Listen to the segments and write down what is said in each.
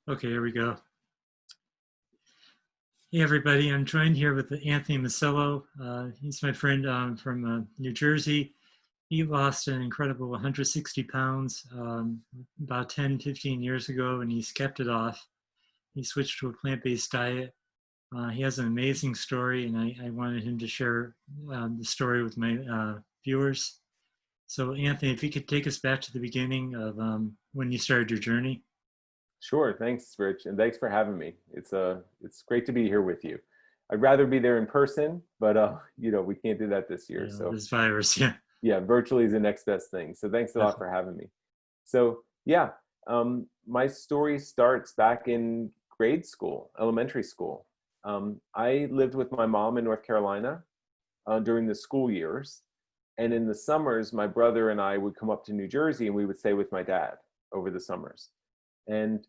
Okay, here we go. Hey, everybody. I'm joined here with Anthony Masiello. He's my friend from New Jersey. He lost an incredible 160 pounds about 10, 15 years ago, and he's kept it off. He switched to a plant-based diet. He has an amazing story, and I wanted him to share the story with my viewers. So, Anthony, if you could take us back to the beginning of when you started your journey. Sure. Thanks, Rich, and thanks for having me. It's great to be here with you. I'd rather be there in person, but we can't do that this year. So This virus, yeah. yeah, virtually is the next best thing. So thanks a lot for having me. So yeah, my story starts back in grade school, elementary school. I lived with my mom in North Carolina during the school years, and in the summers, my brother and I would come up to New Jersey, and we would stay with my dad over the summers. And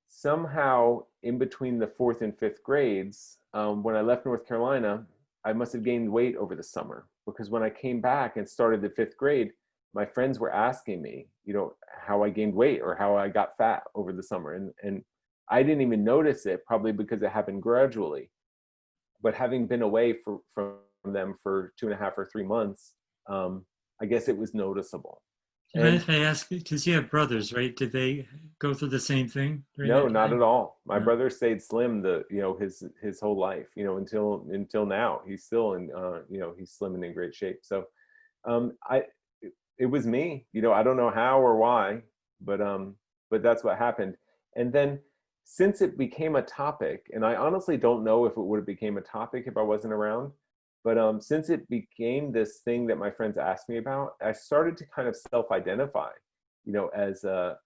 somehow in between the fourth and fifth grades, when I left North Carolina, I must have gained weight over the summer, because when I came back and started the fifth grade, my friends were asking me, how I gained weight or how I got fat over the summer. And I didn't even notice it, probably because it happened gradually. But having been away from them for 2.5 or 3 months, I guess it was noticeable. And And if I ask, because you have brothers, right? Did they go through the same thing during no, that not time? at all. My No. brother stayed slim his whole life, until now. He's still he's slim and in great shape. So I it was me. I don't know how or why, but that's what happened. And then since it became a topic, and I honestly don't know if it would have became a topic if I wasn't around, but since it became this thing that my friends asked me about, I started to kind of self-identify, as the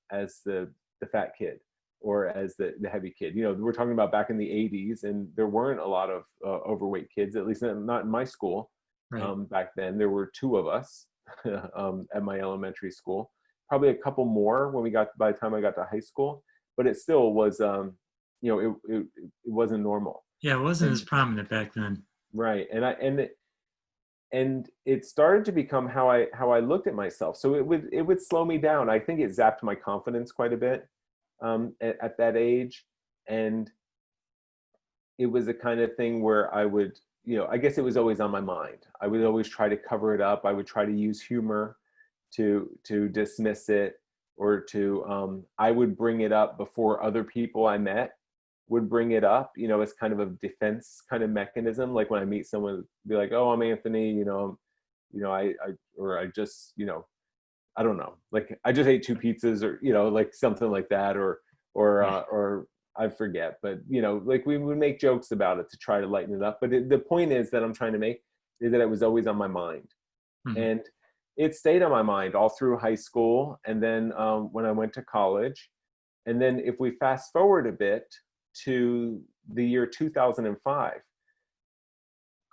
fat kid, or as the heavy kid. We're talking about back in the 80s, and there weren't a lot of overweight kids, at least not in my school. Right. Back then, there were two of us at my elementary school, probably a couple more by the time I got to high school, but it still was, it wasn't normal. Yeah, it wasn't as And prominent back then. right, and it started to become how I looked at myself. So it would slow me down. I think it zapped my confidence quite a bit at that age. And it was a kind of thing where I would, I guess it was always on my mind. I would always try to cover it up. I would try to use humor to dismiss it, or I would bring it up before other people I met would bring it up, as kind of a defense kind of mechanism. Like when I meet someone, be like, "Oh, I'm Anthony," I just, I don't know, like I just ate 2 pizzas, or like something like that, or I forget, but like we would make jokes about it to try to lighten it up. But the point is that I'm trying to make is that it was always on my mind, Mhm. and it stayed on my mind all through high school, and then when I went to college, and then if we fast forward a bit to the year 2005,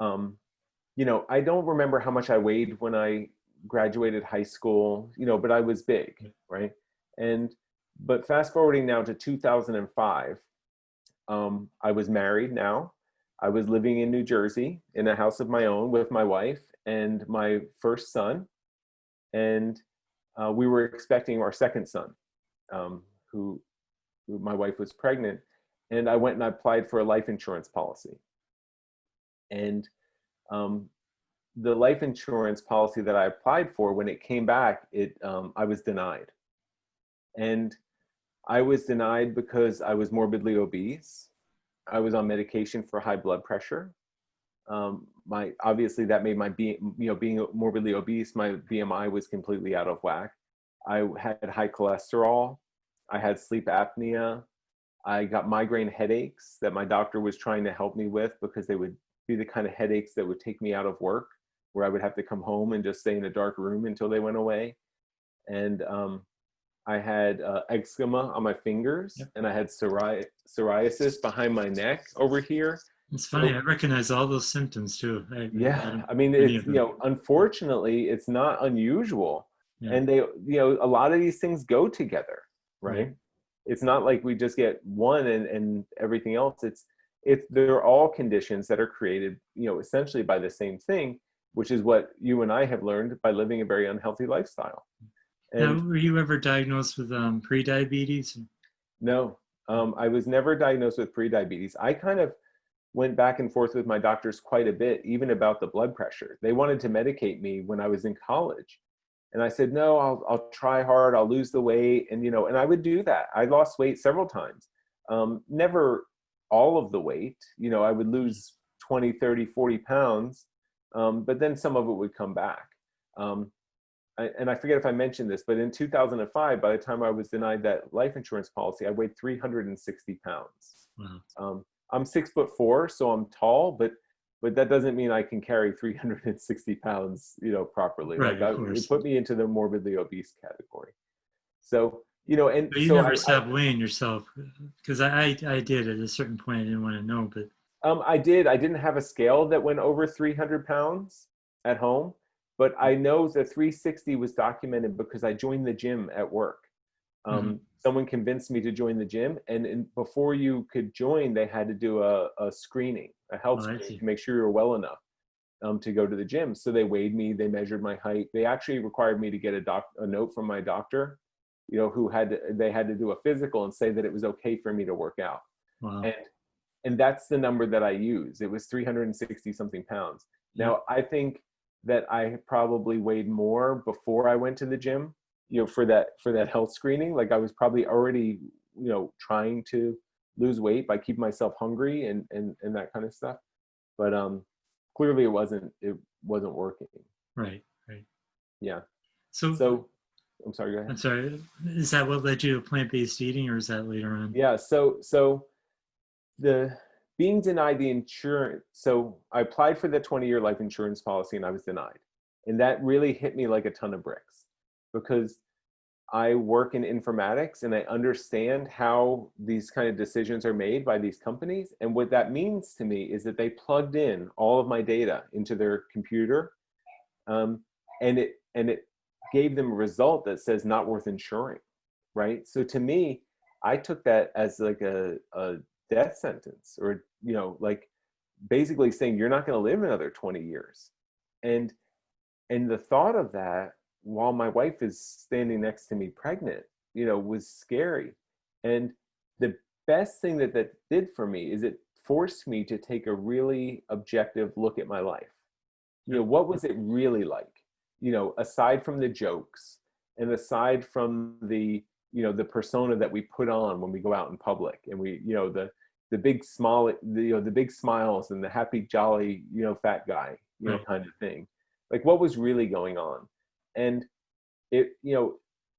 I don't remember how much I weighed when I graduated high school, but I was big, right? But fast forwarding now to 2005, I was married now. I was living in New Jersey in a house of my own with my wife and my first son. And we were expecting our second son, who my wife was pregnant. And I went and I applied for a life insurance policy. And the life insurance policy that I applied for, when it came back, I was denied. And I was denied because I was morbidly obese. I was on medication for high blood pressure. Obviously that made being morbidly obese, my BMI was completely out of whack. I had high cholesterol. I had sleep apnea. I got migraine headaches that my doctor was trying to help me with, because they would be the kind of headaches that would take me out of work, where I would have to come home and just stay in a dark room until they went away. And I had eczema on my fingers, Yep. and I had psoriasis behind my neck over here. It's funny. I So recognize all those symptoms too. I've yeah, had I mean, many it's, of them. unfortunately, it's not unusual. Yeah. And a lot of these things go together, Right. right? It's not like we just get one and everything else. They're all conditions that are created, essentially by the same thing, which is what you and I have learned by living a very unhealthy lifestyle. Now, And were you ever diagnosed with pre-diabetes? no, I was never diagnosed with prediabetes. I kind of went back and forth with my doctors quite a bit, even about the blood pressure. They wanted to medicate me when I was in college. And I said, no, I'll try hard. I'll lose the weight. And, and I would do that. I lost weight several times. Never all of the weight, I would lose 20, 30, 40 pounds. But then some of it would come back. And I forget if I mentioned this, but in 2005, by the time I was denied that life insurance policy, I weighed 360 pounds. Wow. I'm 6'4", so I'm tall, but that doesn't mean I can carry 360 pounds, properly. Right, of It course. put me into the morbidly obese category. So, and But you so never stopped weighing yourself, because I did at a certain point. I didn't want to know, but I did. I didn't have a scale that went over 300 pounds at home, but I know the 360 was documented because I joined the gym at work. Someone convinced me to join the gym, and before you could join, they had to do a screening, a health screening, to make sure you were well enough to go to the gym. So they weighed me, they measured my height. They actually required me to get a note from my doctor, they had to do a physical and say that it was okay for me to work out. wow. And that's the number that I use. It was 360 something pounds. Now, I think that I probably weighed more before I went to the gym, for that health screening. Like I was probably already, trying to lose weight by keeping myself hungry and that kind of stuff. But clearly it wasn't working. Right. Yeah. So I'm sorry, go ahead. I'm sorry. Is that what led you to plant-based eating, or is that later on? Yeah. So the being denied the insurance. So I applied for the 20-year life insurance policy and I was denied. And that really hit me like a ton of bricks, because I work in informatics and I understand how these kind of decisions are made by these companies. And what that means to me is that they plugged in all of my data into their computer, and it gave them a result that says not worth insuring, right? So to me, I took that as like a death sentence, or like basically saying you're not going to live another 20 years. And the thought of that, while my wife is standing next to me pregnant, was scary. And the best thing that did for me is it forced me to take a really objective look at my life. What was it really like? Aside from the jokes and aside from the the persona that we put on when we go out in public, and we the big smile, the big smiles and the happy jolly fat guy kind of thing. Like, what was really going on? And it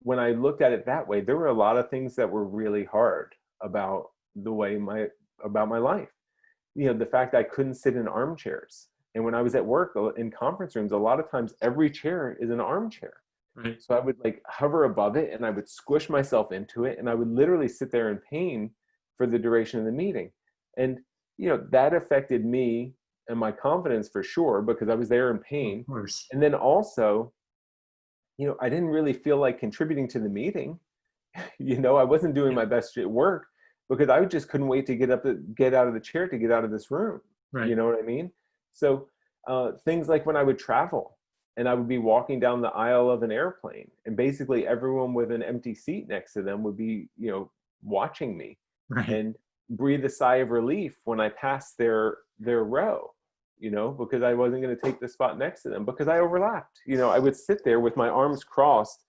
when I looked at it that way, there were a lot of things that were really hard about my life. The fact I couldn't sit in armchairs. And when I was at work in conference rooms, a lot of times every chair is an armchair. Right. So I would like hover above it and I would squish myself into it, and I would literally sit there in pain for the duration of the meeting. And that affected me and my confidence for sure, because I was there in pain. Of course. And then also, I didn't really feel like contributing to the meeting. I wasn't doing my best work because I just couldn't wait to get out of the chair to get out of this room. Right. You know what I mean? So things like when I would travel and I would be walking down the aisle of an airplane, and basically everyone with an empty seat next to them would be, watching me, Right. and breathe a sigh of relief when I passed their row, because I wasn't going to take the spot next to them because I overlapped. I would sit there with my arms crossed.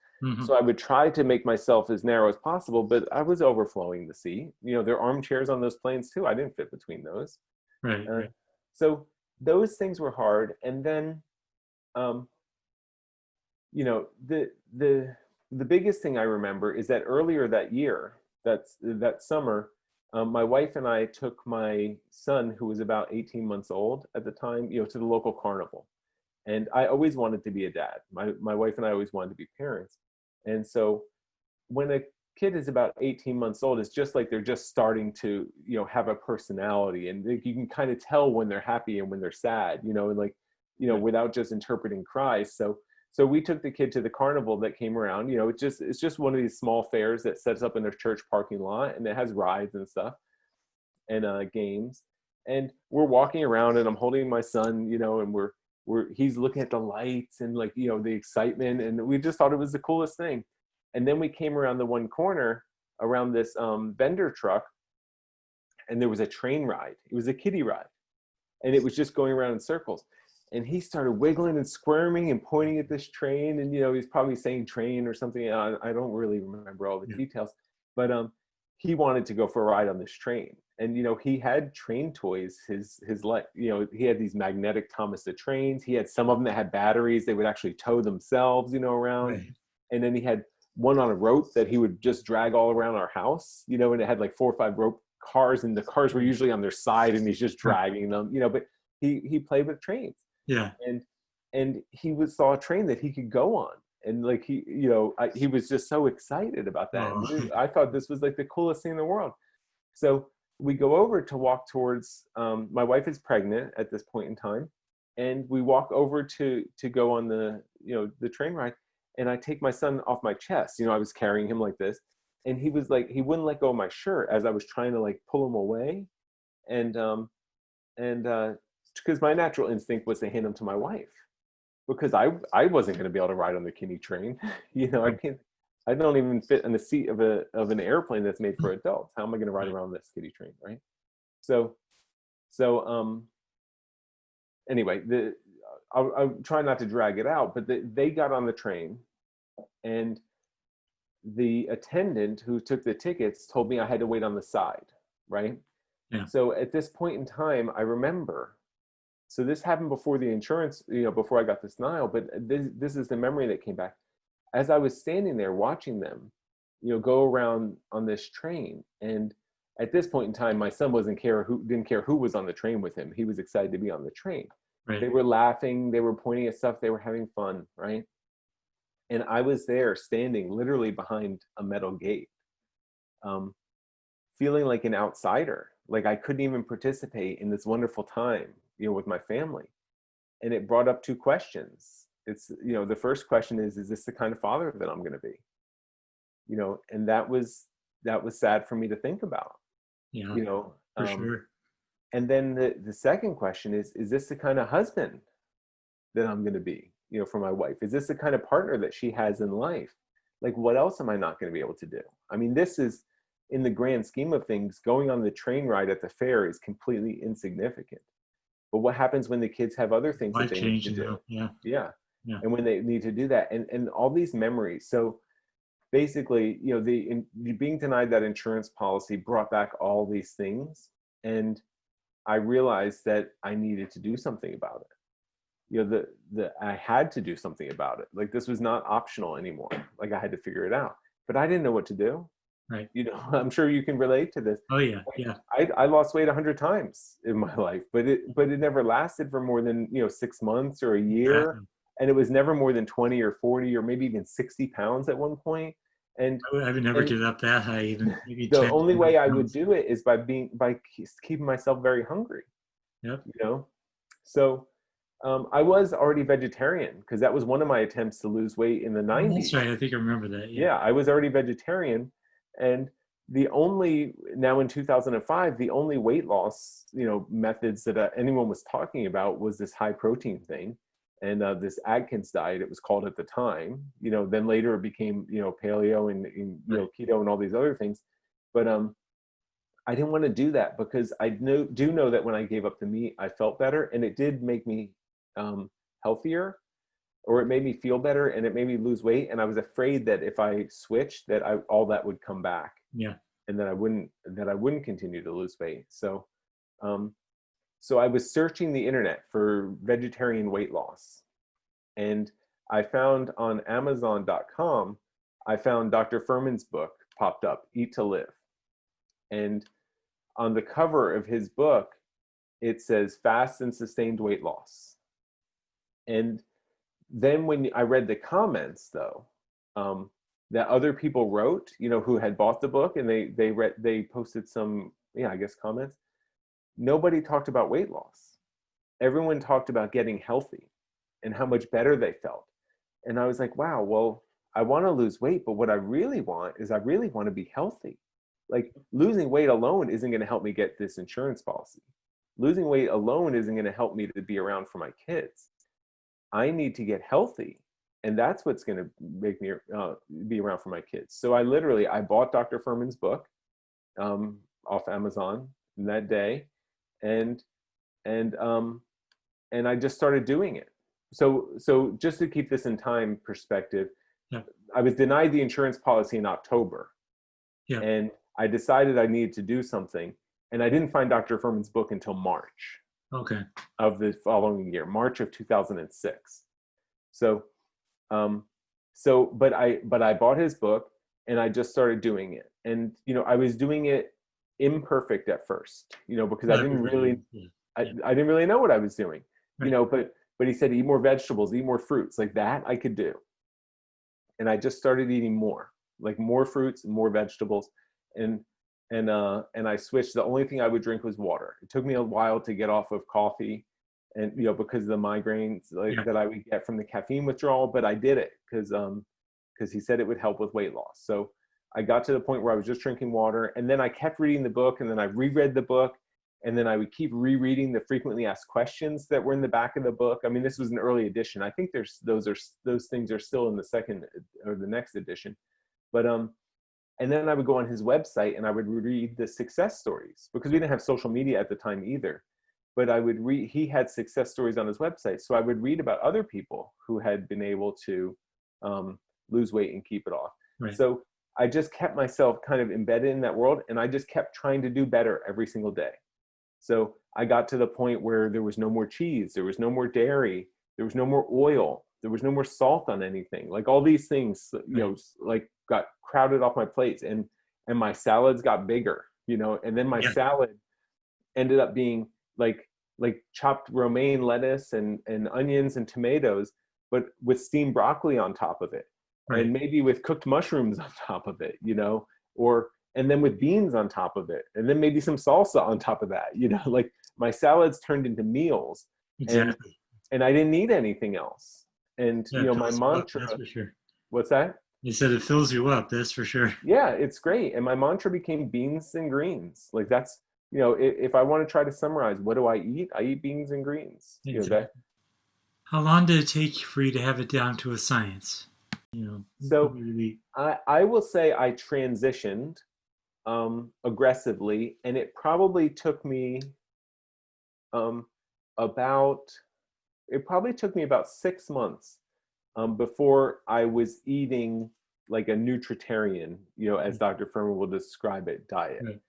So I would try to make myself as narrow as possible, but I was overflowing the seat. There are armchairs on those planes too. I didn't fit between those. Right. So those things were hard. And then, the biggest thing I remember is that earlier that year, that summer, my wife and I took my son, who was about 18 months old at the time, to the local carnival. And I always wanted to be a dad. My wife and I always wanted to be parents. And so when a kid is about 18 months old, it's just like they're just starting to, have a personality, and you can kind of tell when they're happy and when they're sad, without just interpreting cries. So we took the kid to the carnival that came around. It's just one of these small fairs that sets up in their church parking lot, and it has rides and stuff and games. And we're walking around, and I'm holding my son, and he's looking at the lights and the excitement, and we just thought it was the coolest thing. And then we came around the one corner, around this vendor truck, and there was a train ride. It was a kiddie ride, and it was just going around in circles. And he started wiggling and squirming and pointing at this train, and he's probably saying train or something. I don't really remember all the details, but he wanted to go for a ride on this train. And he had train toys. His like he had these magnetic Thomas the Trains. He had some of them that had batteries. They would actually tow themselves around. Right. And then he had one on a rope that he would just drag all around our house, and it had like 4 or 5 rope cars, and the cars were usually on their side, and he's just dragging them, but he played with trains. Yeah. And he saw a train that he could go on, and like he was just so excited about that. Oh. And I thought this was like the coolest thing in the world. So we go over to walk towards, my wife is pregnant at this point in time, and we walk over to go on the the train ride, and I take my son off my chest. I was carrying him like this, and he was like, he wouldn't let go of my shirt as I was trying to like pull him away, and because my natural instinct was to hand him to my wife, because I wasn't going to be able to ride on the kiddie train. I don't even fit in the seat of an airplane that's made for adults. How am I going to ride around this kiddie train, right? So anyway, I'll try not to drag it out, but they got on the train, and the attendant who took the tickets told me I had to wait on the side, right? Yeah. So at this point in time, I remember, so this happened before the insurance, before I got this denial, but this is the memory that came back. As I was standing there watching them, go around on this train, and at this point in time, my son didn't care who was on the train with him. He was excited to be on the train. Right. They were laughing, they were pointing at stuff, they were having fun, right? And I was there standing literally behind a metal gate, feeling like an outsider, like I couldn't even participate in this wonderful time, with my family. And it brought up 2 questions. It's, the first question is this the kind of father that I'm going to be? And that was sad for me to think about. Yeah. For sure. And then the second question is this the kind of husband that I'm going to be, for my wife? Is this the kind of partner that she has in life? Like, what else am I not going to be able to do? I mean, this is, in the grand scheme of things, going on the train ride at the fair is completely insignificant. But what happens when the kids have other things that they need to do? Yeah. And when they need to do that, and all these memories. So basically, being denied that insurance policy brought back all these things, and I realized that I needed to do something about it. I had to do something about it. Like, this was not optional anymore. Like, I had to figure it out, but I didn't know what to do. Right. I'm sure you can relate to this. Oh yeah. Yeah. I lost weight 100 times in my life, but it never lasted for more than 6 months or a year. Exactly. And it was never more than 20 or 40 or maybe even 60 pounds at one point. And I would never get up that high, even maybe the 10, only way I would pounds. do it is by keeping myself very hungry. Yep. So I was already vegetarian, because that was one of my attempts to lose weight in the 90s. That's right. I think I remember that. Yeah, I was already vegetarian, and now in 2005, the only weight loss methods that anyone was talking about was this high protein thing, and this Atkins diet, it was called at the time. Then later it became paleo and keto and all these other things. But I didn't want to do that, because I do know that when I gave up the meat, I felt better, and it did make me healthier, or it made me feel better, and it made me lose weight. And I was afraid that if I switched, that all that would come back. Yeah. And that I wouldn't continue to lose weight. So so I was searching the internet for vegetarian weight loss, and I found on Amazon.com, I found Dr. Furman's book popped up, Eat to Live. And on the cover of his book, it says fast and sustained weight loss. And then when I read the comments, though, that other people wrote, who had bought the book, and they posted some, I guess, comments. Nobody talked about weight loss. Everyone talked about getting healthy and how much better they felt. And I was like, wow, well, I want to lose weight, but what I really want to be healthy. Like, losing weight alone isn't going to help me get this insurance policy. Losing weight alone isn't going to help me to be around for my kids. I need to get healthy. and that's what's going to make me be around for my kids. So I bought Dr. Furman's book off Amazon that day, and and um, and I just started doing it. So just to keep this in time perspective, Yeah. I was denied the insurance policy in October, Yeah. and I decided I needed to do something, and I didn't find Dr. Furman's book until March Okay. of the following year, March of 2006. So, but I bought his book and I just started doing it. And, I was doing it imperfect at first, because I didn't really, Yeah. I didn't really know what I was doing, Right. but he said, eat more vegetables, eat more fruits, like that I could do. And I just started eating more, like more fruits and more vegetables. And I switched. The only thing I would drink was water. It took me a while to get off of coffee, and because of the migraines that I would get from the caffeine withdrawal, but I did it because he said it would help with weight loss. So I got to the point where I was just drinking water, and then I kept reading the book, and then I reread the book, and then I would keep rereading the frequently asked questions that were in the back of the book. I mean, this was an early edition. I think those things are still in the second or the next edition, but and then I would go on his website and I would read the success stories, because we didn't have social media at the time either. But I would read, he had success stories on his website. So I would read about other people who had been able to lose weight and keep it off. Right. So I just kept myself kind of embedded in that world, and I just kept trying to do better every single day. So I got to the point where there was no more cheese, there was no more dairy, there was no more oil, there was no more salt on anything. Like all these things, like got crowded off my plates, and my salads got bigger, and then my salad ended up being like chopped romaine lettuce and onions and tomatoes, but with steamed broccoli on top of it. Right. And maybe with cooked mushrooms on top of it, and then with beans on top of it, and then maybe some salsa on top of that, like my salads turned into meals. Exactly. And I didn't need anything else. And, my mantra, that's for sure. What's that? You said it fills you up, that's for sure. Yeah, it's great. And my mantra became beans and greens. Like that's, if I want to try to summarize, what do I eat? I eat beans and greens. Exactly. How long did it take for you to have it down to a science? So really... I will say I transitioned aggressively, and it probably took me about 6 months before I was eating like a nutritarian, as Dr. Furman will describe it, diet, right.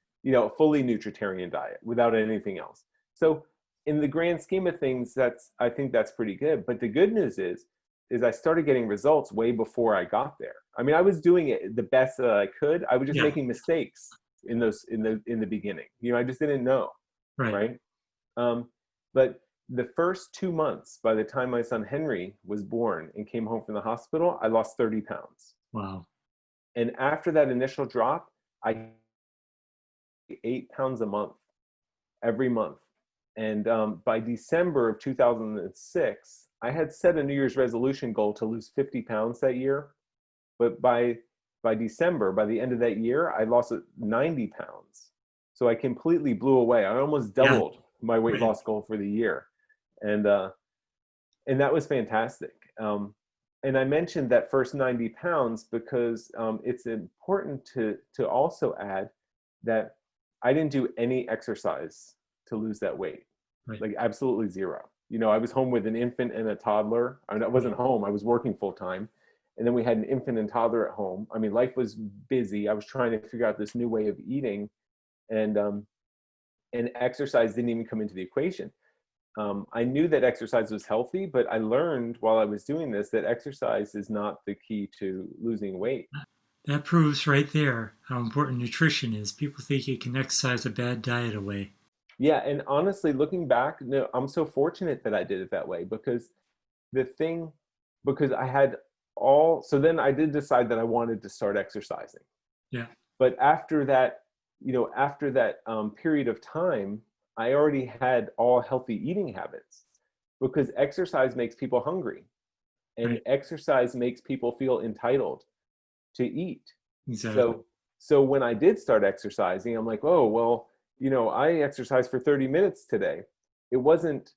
Fully nutritarian diet without anything else. So in the grand scheme of things, I think that's pretty good. But the good news is I started getting results way before I got there. I mean, I was doing it the best that I could. I was just making mistakes in the beginning. I just didn't know. Right. But the first 2 months, by the time my son Henry was born and came home from the hospital, I lost 30 pounds. Wow. And after that initial drop, I ate 8 pounds a month, every month. And by December of 2006, I had set a New Year's resolution goal to lose 50 pounds that year. But by December, by the end of that year, I lost 90 pounds. So I completely blew away. I almost doubled my weight loss goal for the year. And that was fantastic. And I mentioned that first 90 pounds because it's important to also add that I didn't do any exercise to lose that weight, like absolutely zero. I was home with an infant and a toddler. I mean, I wasn't home, I was working full time. And then we had an infant and toddler at home. I mean, life was busy. I was trying to figure out this new way of eating, and exercise didn't even come into the equation. I knew that exercise was healthy, but I learned while I was doing this that exercise is not the key to losing weight. That proves right there how important nutrition is. People think you can exercise a bad diet away. Yeah, and honestly, looking back, no, I'm so fortunate that I did it that way, because I had so then I did decide that I wanted to start exercising. Yeah. But after that, period of time, I already had all healthy eating habits, because exercise makes people hungry, and exercise makes people feel entitled to eat. Exactly. So when I did start exercising, I'm like, oh, well, I exercised for 30 minutes today. It wasn't,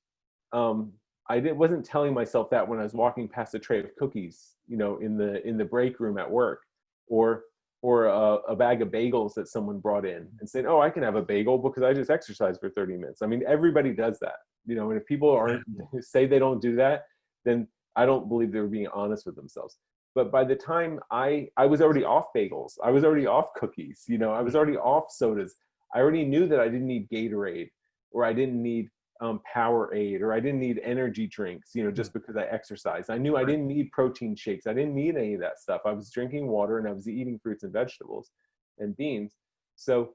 wasn't telling myself that when I was walking past a tray of cookies, in the break room at work, or a bag of bagels that someone brought in and said, "Oh, I can have a bagel because I just exercised for 30 minutes." I mean, everybody does that, and if people aren't say they don't do that, then I don't believe they're being honest with themselves. But by the time I was already off bagels, I was already off cookies, I was already off sodas. I already knew that I didn't need Gatorade, or I didn't need Powerade, or I didn't need energy drinks, just because I exercised. I knew I didn't need protein shakes. I didn't need any of that stuff. I was drinking water and I was eating fruits and vegetables and beans. So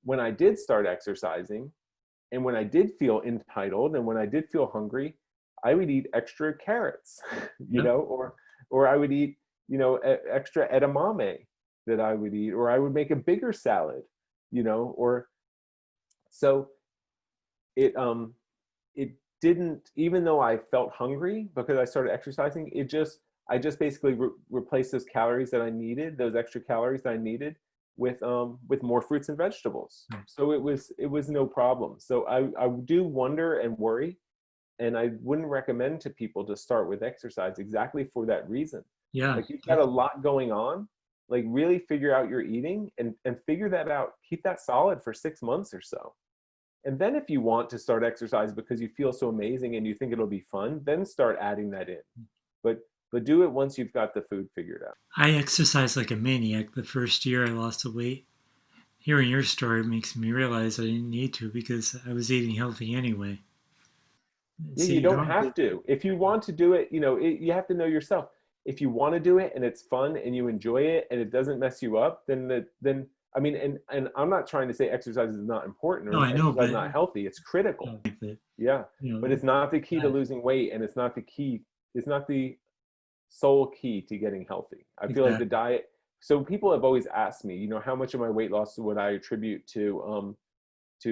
when I did start exercising, and when I did feel entitled, and when I did feel hungry, I would eat extra carrots, or I would eat, extra edamame that I would eat, or I would make a bigger salad, or so it didn't, even though I felt hungry because I started exercising, I just basically replaced those calories that I needed, those extra calories that I needed, with more fruits and vegetables. So it was no problem. So I do wonder and worry, and I wouldn't recommend to people to start with exercise exactly for that reason. Yeah. Like, you've got a lot going on. Like, really figure out your eating and figure that out. Keep that solid for 6 months or so. And then if you want to start exercise because you feel so amazing and you think it'll be fun, then start adding that in. But do it once you've got the food figured out. I exercised like a maniac the first year I lost the weight. Hearing your story makes me realize I didn't need to because I was eating healthy anyway. Yeah, you don't have to. If you want to do it, you have to know yourself. If you want to do it and it's fun and you enjoy it and it doesn't mess you up, then I mean, and I'm not trying to say exercise is not important, or No, I know, exercise but not healthy. It's critical. Yeah, but it's not the key to losing weight, and it's not the sole key to getting healthy. I feel like the diet. So people have always asked me, how much of my weight loss would I attribute to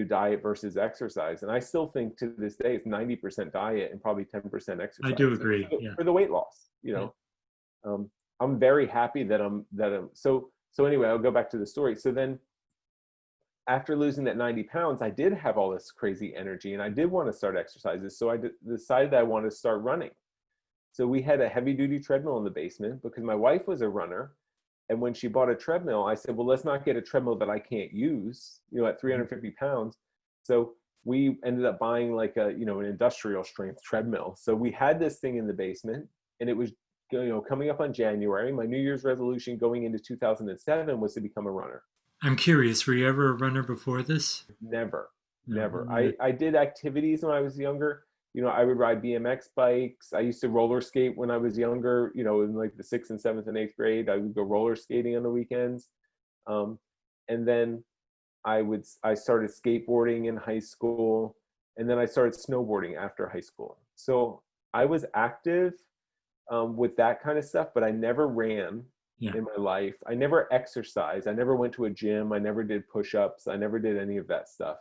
diet versus exercise, and I still think to this day it's 90% diet and probably 10% exercise. I do agree. For the weight loss, I'm very happy that I'm so anyway, I'll go back to the story. So then, after losing that 90 pounds, I did have all this crazy energy and I did want to start exercises. So I decided I wanted to start running. So we had a heavy duty treadmill in the basement because my wife was a runner. And when she bought a treadmill, I said, well, let's not get a treadmill that I can't use, at 350 pounds. So we ended up buying like an industrial strength treadmill. So we had this thing in the basement, and it was, coming up on January. My New Year's resolution going into 2007 was to become a runner. I'm curious, were you ever a runner before this? Never. I did activities when I was younger. I would ride BMX bikes. I used to roller skate when I was younger, in like the 6th and 7th and 8th grade. I would go roller skating on the weekends. And then I started skateboarding in high school, and then I started snowboarding after high school. So I was active with that kind of stuff, but I never ran in my life. I never exercised. I never went to a gym. I never did push-ups. I never did any of that stuff.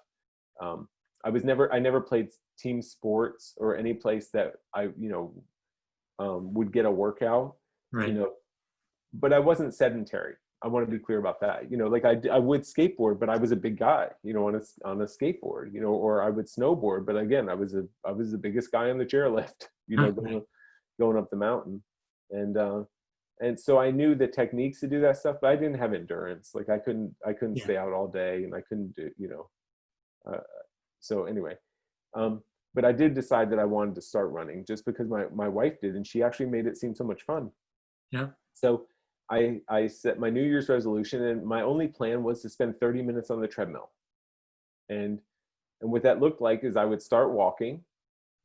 I never played team sports or any place that I, would get a workut, but I wasn't sedentary. I want to be clear about that. Like I would skateboard, but I was a big guy, on a skateboard, or I would snowboard. But again, I was the biggest guy on the chairlift, going up the mountain. And so I knew the techniques to do that stuff, but I didn't have endurance. Like I couldn't stay out all day, and I couldn't do, so anyway, but I did decide that I wanted to start running just because my wife did, and she actually made it seem so much fun. Yeah. So I set my New Year's resolution, and my only plan was to spend 30 minutes on the treadmill. And what that looked like is I would start walking,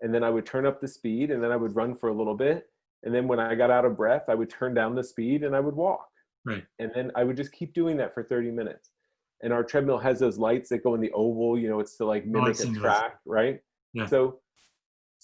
and then I would turn up the speed, and then I would run for a little bit. And then when I got out of breath, I would turn down the speed and I would walk. Right. And then I would just keep doing that for 30 minutes. And our treadmill has those lights that go in the oval, it's to like mimic a track, right? Yeah. So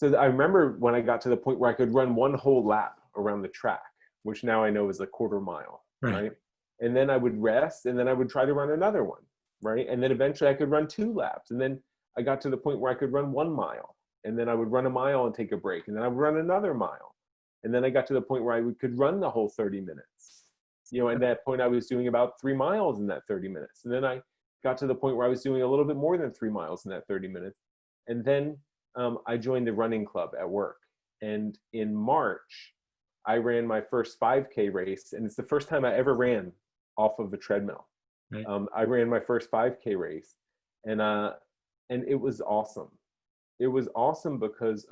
I remember when I got to the point where I could run one whole lap around the track, which now I know is a quarter mile, right? And then I would rest, and then I would try to run another one, right? And then eventually I could run 2 laps. And then I got to the point where I could run 1 mile. And then I would run a mile and take a break. And then I would run another mile. And then I got to the point where I could run the whole 30 minutes. At that point I was doing about 3 miles in that 30 minutes. And then I got to the point where I was doing a little bit more than 3 miles in that 30 minutes. And then I joined the running club at work. And in March, I ran my first 5K race. And it's the first time I ever ran off of a treadmill. Right. I ran my first 5K race. And it was awesome. It was awesome because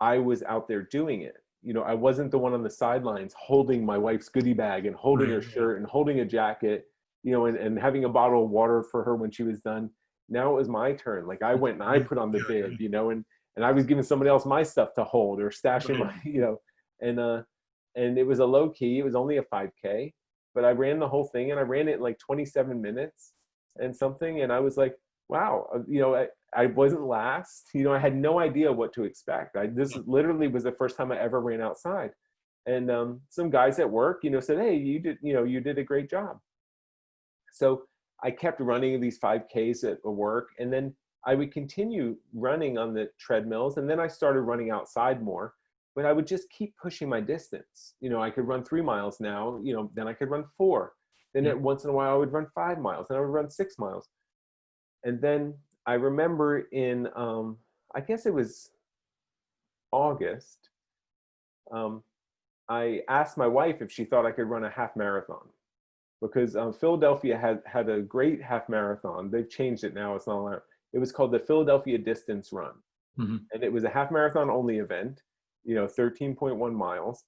I was out there doing it. I wasn't the one on the sidelines holding my wife's goodie bag and holding her Right. Yeah. shirt and holding a jacket, and having a bottle of water for her when she was done. Now it was my turn. Like I went and I put on the Yeah. bib, and I was giving somebody else my stuff to hold or stash in Right. my, and it was a low key. It was only a 5K, but I ran the whole thing and I ran it in like 27 minutes and something. And I was like, wow, I wasn't last. I had no idea what to expect. This literally was the first time I ever ran outside. And some guys at work, said, hey, you did a great job. So I kept running these 5Ks at work, and then I would continue running on the treadmills. And then I started running outside more, but I would just keep pushing my distance. I could run 3 miles now, then I could run 4. Then once in a while I would run 5 miles, and I would run 6 miles. And then I remember in, I guess it was August, I asked my wife if she thought I could run a half marathon, because Philadelphia had a great half marathon. They've changed it now. It's not allowed. It was called the Philadelphia Distance Run. Mm-hmm. And it was a half marathon only event, 13.1 miles.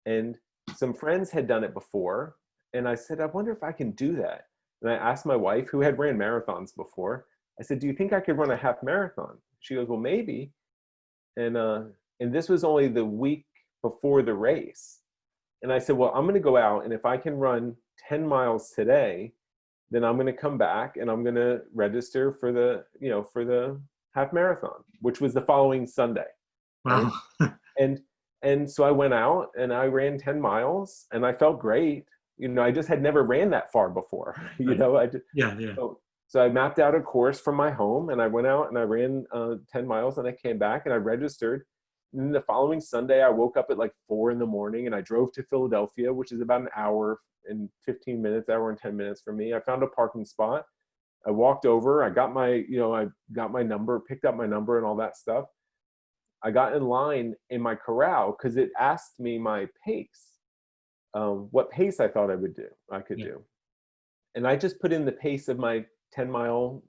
And some friends had done it before. And I said, I wonder if I can do that. And I asked my wife, who had ran marathons before, I said, do you think I could run a half marathon? She goes, well, maybe. And this was only the week before the race. And I said, well, I'm going to go out, and if I can run 10 miles today, then I'm going to come back and I'm going to register for the half marathon, which was the following Sunday. Wow. Right? And so I went out and I ran 10 miles and I felt great. I just had never ran that far before, Yeah. Yeah. So I mapped out a course from my home, and I went out and I ran 10 miles, and I came back and I registered. And then the following Sunday, I woke up at like 4 in the morning and I drove to Philadelphia, which is about an hour and 15 minutes, hour and 10 minutes from me. I found a parking spot. I walked over, I got my number, picked up my number and all that stuff. I got in line in my corral because it asked me my pace, what pace I thought I could do. And I just put in the pace of my 10-mile,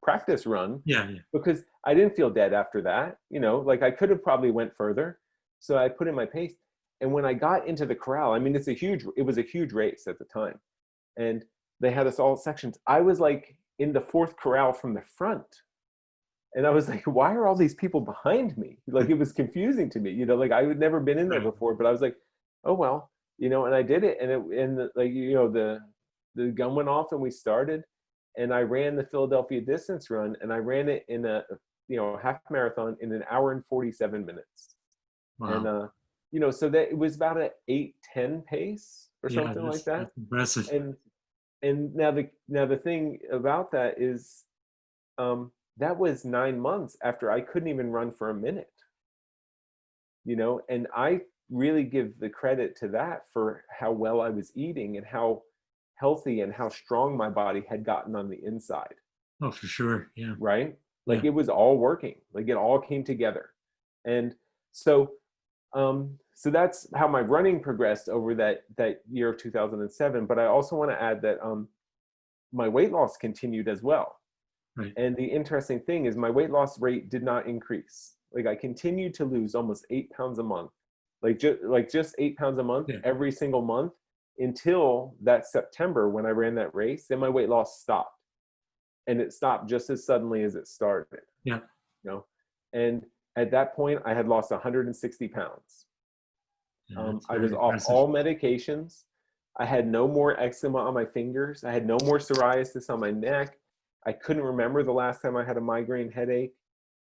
practice run. Yeah. Because I didn't feel dead after that, like I could have probably went further. So I put in my pace. And when I got into the corral, I mean, it was a huge race at the time. And they had us all sections. I was like in the 4th corral from the front. And I was like, why are all these people behind me? Like, it was confusing to me, like I had never been in there before, but I was like, oh, well, and I did it. And the gun went off and we started, and I ran the Philadelphia Distance Run, and I ran it in a half marathon in an hour and 47 minutes. Wow. And, so that it was about an 8:10 pace or something like that. That's impressive. And now the thing about that is, that was 9 months after I couldn't even run for a minute, and I really give the credit to that for how well I was eating and how healthy and how strong my body had gotten on the inside. Oh, for sure. Yeah. Right? Like it was all working, like it all came together. And so that's how my running progressed over that year of 2007. But I also want to add that my weight loss continued as well. Right. And the interesting thing is my weight loss rate did not increase. Like I continued to lose almost 8 pounds a month, just 8 pounds a month every single month until that September when I ran that race. Then my weight loss stopped, and it stopped just as suddenly as it started. Yeah. And at that point I had lost 160 pounds. I was off all medications. I had no more eczema on my fingers. I had no more psoriasis on my neck. I couldn't remember the last time I had a migraine headache.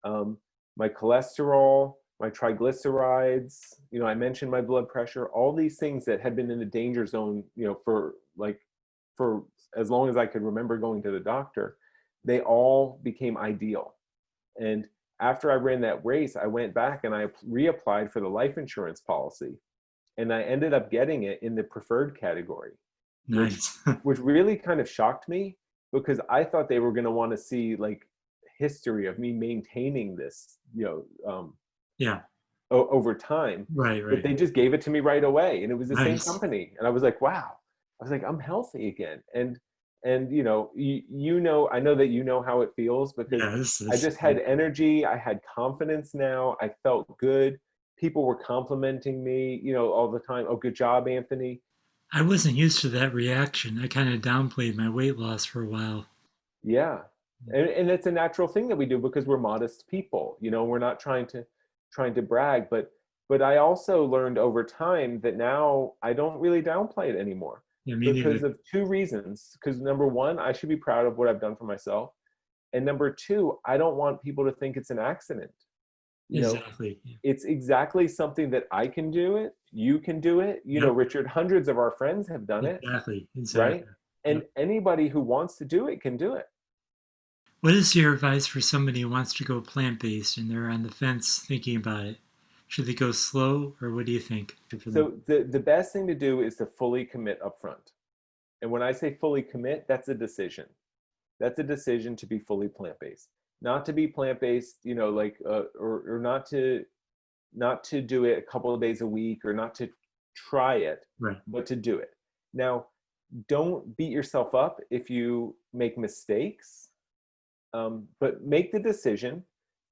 My cholesterol, my triglycerides, I mentioned my blood pressure, all these things that had been in the danger zone, for as long as I could remember going to the doctor, they all became ideal. And after I ran that race, I went back and I reapplied for the life insurance policy. And I ended up getting it in the preferred category. Nice. which really kind of shocked me, because I thought they were going to want to see like history of me maintaining this, Yeah. over time, Right. but Right. they just gave it to me right away, and it was the same Nice. company, and I was like, wow. I was like, I'm healthy again. And I know that you know how it feels, because Yeah. This I is. just had energy, I had confidence now, I felt good. People were complimenting me, all the time. Oh, good job, Anthony. I wasn't used to that reaction. I kind of downplayed my weight loss for a while. Yeah. And it's a natural thing that we do because we're modest people. We're not trying to brag, but I also learned over time that now I don't really downplay it anymore, Yeah, me because neither. of two reasons. Because number one, I should be proud of what I've done for myself. And number two, I don't want people to think it's an accident. You know, Exactly. Yeah. it's exactly something that I can do it, you can do it. Yep. Richard, hundreds of our friends have done it, Exactly. right? Exactly. And Yep. anybody who wants to do it can do it. What is your advice for somebody who wants to go plant-based and they're on the fence thinking about it? Should they go slow, or what do you think for them? So the best thing to do is to fully commit upfront. And when I say fully commit, that's a decision. That's a decision to be fully plant-based. Not to be plant-based, or not to do it a couple of days a week, or not to try it, Right. but to do it. Now, don't beat yourself up if you make mistakes, but make the decision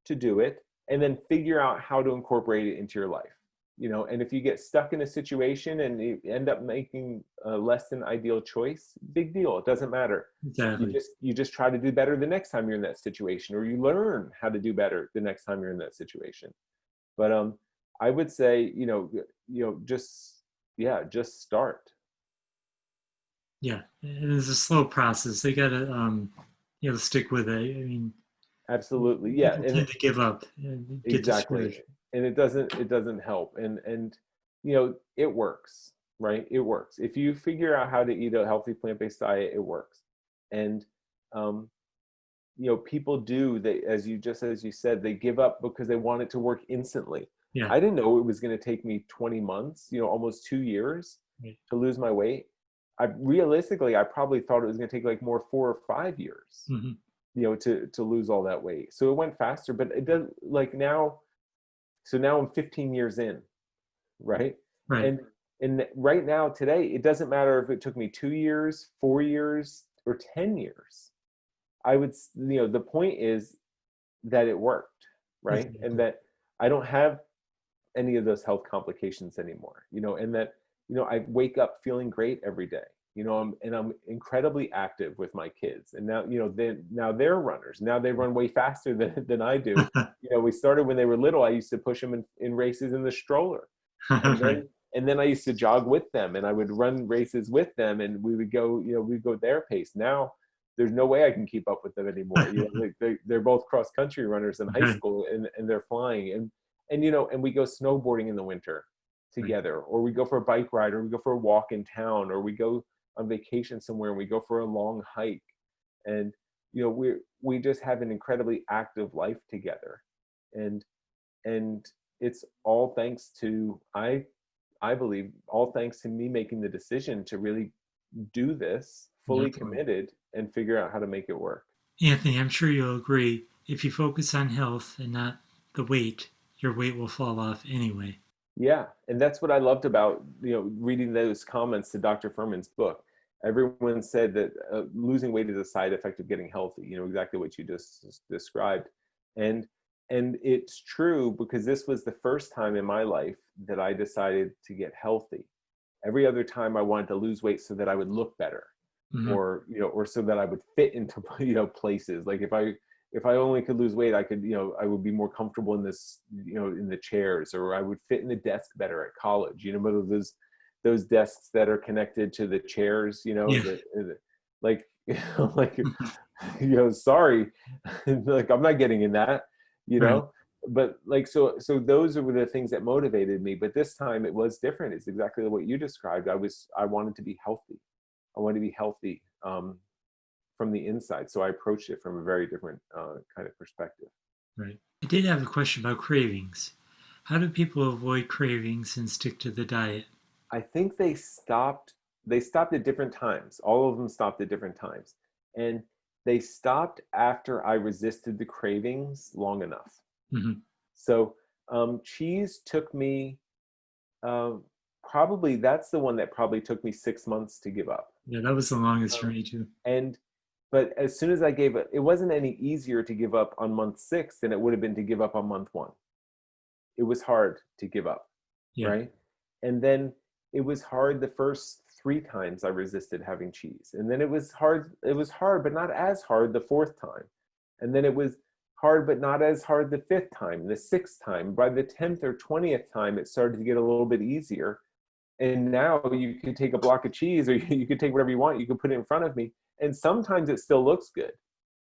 to do it, and then figure out how to incorporate it into your life. And if you get stuck in a situation and you end up making a less than ideal choice, big deal, it doesn't matter. you Exactly. just you just try to do better the next time you're in that situation, or you learn how to do better the next time you're in that situation. But I would say, just, yeah, just start. Yeah. And it's a slow process. They gotta stick with it. I mean, Absolutely, yeah. people And tend to give up and get exactly. discouraged. And it doesn't help. And it works, right? It works if you figure out how to eat a healthy plant-based diet. It works. And um people do, they, as you said, they give up because they want it to work instantly. Yeah. I didn't know it was going to take me 20 months, almost 2 years, Right. to lose my weight. I probably thought it was going to take like more 4 or 5 years, Hmm. to lose all that weight. So it went faster, but it does, like, now. So now I'm 15 years in, right? Right. And right now, today, it doesn't matter if it took me 2 years, 4 years, or 10 years. The point is that it worked, right? And Exactly. that I don't have any of those health complications anymore, and that, I wake up feeling great every day. I'm incredibly active with my kids. And now, now they're runners. Now they run way faster than I do. We started when they were little. I used to push them in races in the stroller. And Right. then I used to jog with them, and I would run races with them, and we'd go their pace. Now there's no way I can keep up with them anymore. Like, they're both cross country runners in high Right. school, and they're flying. And we go snowboarding in the winter Right. together, or we go for a bike ride, or we go for a walk in town, or we go on vacation somewhere and we go for a long hike. And we just have an incredibly active life together. And and it's all thanks to, I believe, all thanks to me making the decision to really do this, fully Definitely. committed, and figure out how to make it work. Anthony, I'm sure you'll agree. If you focus on health and not the weight, your weight will fall off anyway. Yeah, and that's what I loved about, reading those comments to Dr. Furman's book. Everyone said that losing weight is a side effect of getting healthy. Exactly what you just described. And and it's true, because this was the first time in my life that I decided to get healthy. Every other time I wanted to lose weight so that I would look better, Hmm. or so that I would fit into places. Like, if I only could lose weight, I could, I would be more comfortable in this, in the chairs, or I would fit in the desk better at college. But those desks that are connected to the chairs, Yeah. like, like, sorry, like, I'm not getting in that, you Right. know. But, like, so those were the things that motivated me. But this time it was different. It's exactly what you described. I wanted to be healthy. I wanted to be healthy, from the inside. So I approached it from a very different kind of perspective. Right. I did have a question about cravings. How do people avoid cravings and stick to the diet? I think they stopped at different times. All of them stopped at different times. And they stopped after I resisted the cravings long enough. Hmm. So cheese took me, uh, probably, that's the one that probably took me 6 months to give up. Yeah, that was the longest for Um, me too. and but as soon as I gave it, it wasn't any easier to give up on month 6 than it would have been to give up on month 1. It was hard to give up, Yeah. right? And then it was hard the first 3 times I resisted having cheese. And then it was hard, but not as hard the 4th time. And then it was hard, but not as hard the 5th time, the 6th time. By the 10th or 20th time, it started to get a little bit easier. And now you could take a block of cheese, or you could take whatever you want, you could put it in front of me. And sometimes it still looks good.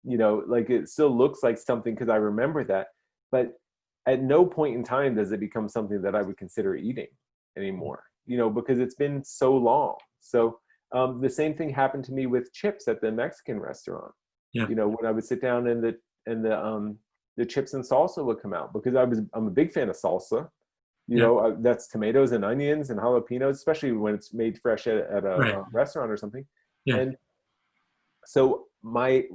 Like it still looks like something because I remember that. But at no point in time does it become something that I would consider eating anymore, because it's been so long. So the same thing happened to me with chips at the Mexican restaurant. Yeah. When I would sit down and the chips and salsa would come out, because I'm a big fan of salsa. Yeah. That's tomatoes and onions and jalapenos, especially when it's made fresh at Right. a restaurant or something. Yeah. And so my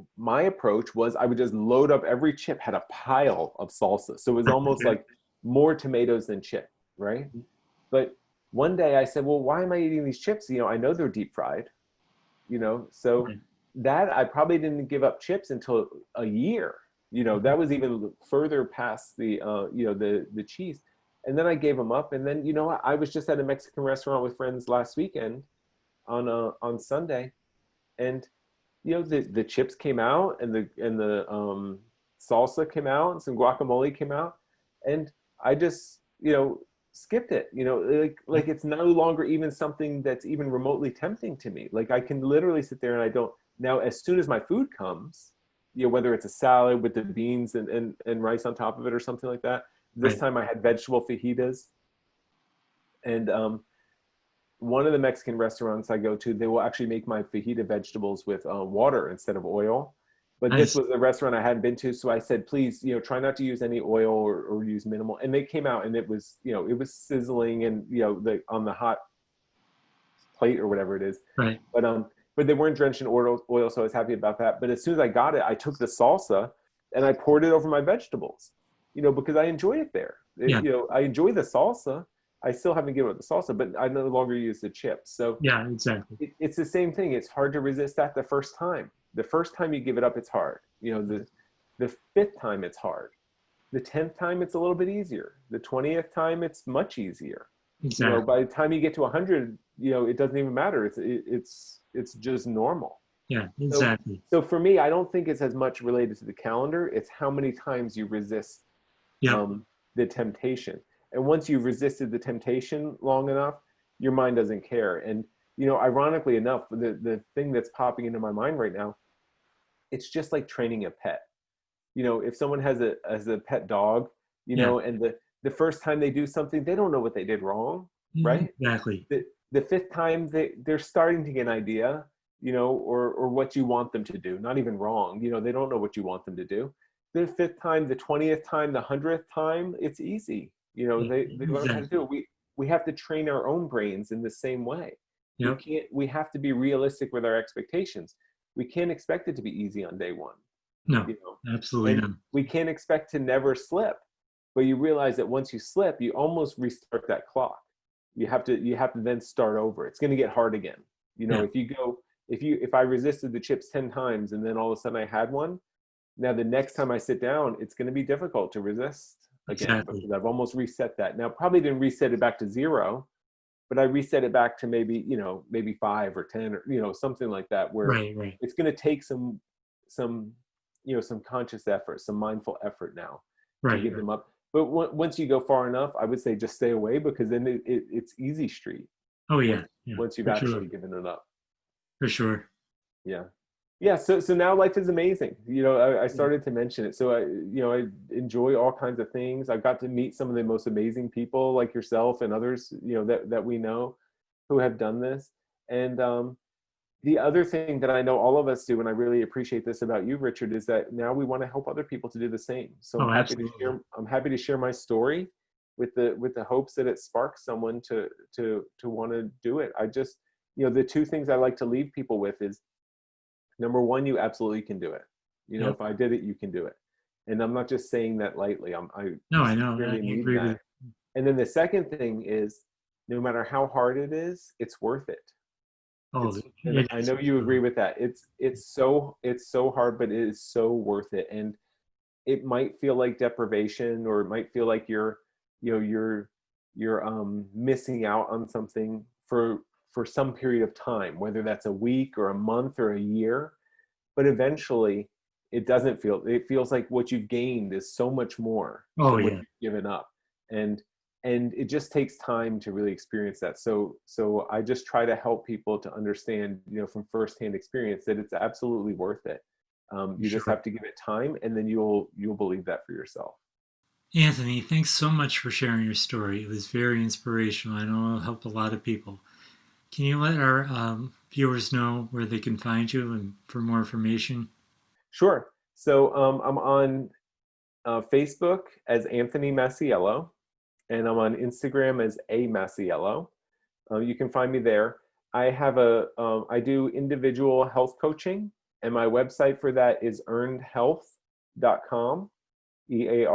approach was I would just load up, every chip had a pile of salsa. So it was almost Yeah. like more tomatoes than chip, right? But one day I said, well, why am I eating these chips? I know they're deep fried, so Right. that I probably didn't give up chips until a year. That was even further past the cheese. And then I gave them up. And then, I was just at a Mexican restaurant with friends last weekend on Sunday. And the chips came out, and the salsa came out, and some guacamole came out, and I just skipped it. Like it's no longer even something that's even remotely tempting to me. Like I can literally sit there and I don't. Now, as soon as my food comes, whether it's a salad with the beans and rice on top of it or something like that. This Right. time I had vegetable fajitas, and one of the Mexican restaurants I go to, they will actually make my fajita vegetables with water instead of oil. But this Nice. was a restaurant I hadn't been to, so I said, please, try not to use any oil, or use minimal. And they came out, and it was, it was sizzling, and on the hot plate or whatever it is. Right. But they weren't drenched in oil, so I was happy about that. But as soon as I got it, I took the salsa and I poured it over my vegetables, because I enjoy it there. Yeah. I enjoy the salsa. I still haven't given up the salsa, but I no longer use the chips. So Yeah. Exactly. it's the same thing. It's hard to resist that the first time. The first time you give it up, it's hard. The 5th time, it's hard. The 10th time, it's a little bit easier. The 20th time, it's much easier. Exactly. By the time you get to 100, it doesn't even matter. It's just normal. Yeah. So, Exactly. so for me, I don't think it's as much related to the calendar. It's how many times you resist Yeah. the temptation. And once you've resisted the temptation long enough, your mind doesn't care. And, ironically enough, the thing that's popping into my mind right now, it's just like training a pet. If someone has a pet dog, Yeah. and the first time they do something, they don't know what they did wrong, right? Exactly. The 5th time, they're starting to get an idea, or what you want them to do. Not even wrong, they don't know what you want them to do. The 5th time, the 20th time, the 100th time, it's easy. Yeah. They learn how to Exactly. do it. We have to train our own brains in the same way. Yep. We have to be realistic with our expectations. We can't expect it to be easy on day 1, No. Absolutely and not. we can't expect to never slip. But you realize that once you slip, you almost restart that clock. You have to then start over. It's going to get hard again. Yeah. If I resisted the chips 10 times and then all of a sudden I had one, now the next time I sit down, it's going to be difficult to resist again, Exactly. because I've almost reset that. Now, probably didn't reset it back to 0, but I reset it back to maybe 5 or 10, or something like that, where Right. Right. it's going to take some some conscious effort, some mindful effort now to Right. give Right. them up. But once you go far enough, I would say just stay away, because then it's easy street Oh once yeah. Yeah. once you've For sure. actually given it up. For sure. Yeah. Yeah. So now life is amazing. I Yeah. started to mention it. So I enjoy all kinds of things. I got to meet some of the most amazing people like yourself and others, that we know who have done this. And the other thing that I know all of us do, and I really appreciate this about you, Richard, is that now we want to help other people to do the same. So Oh, absolutely. I'm happy to share my story with the hopes that it sparks someone to want to do it. I just, the 2 things I like to leave people with is, Number one, you absolutely can do it. You know, Yep. if I did it, you can do it. And I'm not just saying that lightly. I No, I know. I sincerely mean agree with that. And then the second thing is, no matter how hard it is, it's worth it. oh, And it I is. know you agree with that. It's so hard, but it is so worth it. And it might feel like deprivation, or it might feel like you're missing out on something for some period of time, whether that's a week or a month or a year. But eventually it feels like what you've gained is so much more Oh than what yeah. you've given up. And and it just takes time to really experience that. So I just try to help people to understand, from firsthand experience, that it's absolutely worth it. You just Sure. have to give it time, and then you'll believe that for yourself. Anthony, thanks so much for sharing your story. It was very inspirational. I know it'll help a lot of people. Can you let our viewers know where they can find you and for more information? Sure. So I'm on Facebook as Anthony Masiello, and I'm on Instagram as A Masiello. You can find me there. I do individual health coaching, and my website for that is earnedhealth.com, I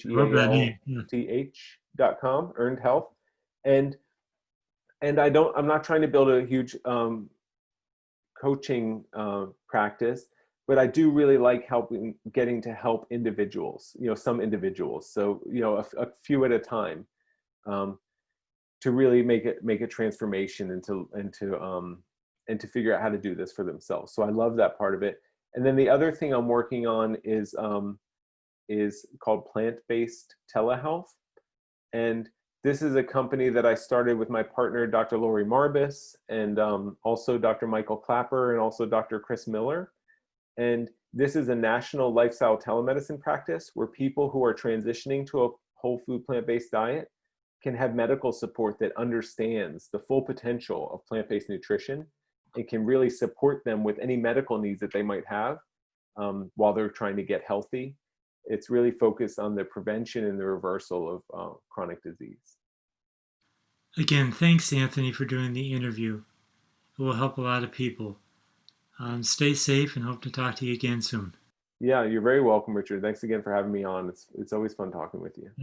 love that name. Yeah. EARNEDHEALTH.com, Earned Health. And I'm not trying to build a huge coaching practice, but I do really like getting to help individuals, some individuals. So, a few at a time. Um, to really make a transformation, and to figure out how to do this for themselves. So I love that part of it. And then the other thing I'm working on is called plant-based telehealth, and this is a company that I started with my partner, Dr. Lori Marbus, and also Dr. Michael Clapper, and also Dr. Chris Miller. And this is a national lifestyle telemedicine practice where people who are transitioning to a whole food plant-based diet can have medical support that understands the full potential of plant-based nutrition and can really support them with any medical needs that they might have while they're trying to get healthy. It's really focused on the prevention and the reversal of chronic disease. Again, thanks, Anthony, for doing the interview. It will help a lot of people. Stay safe and hope to talk to you again soon. Yeah, you're very welcome, Richard. Thanks again for having me on. It's always fun talking with you.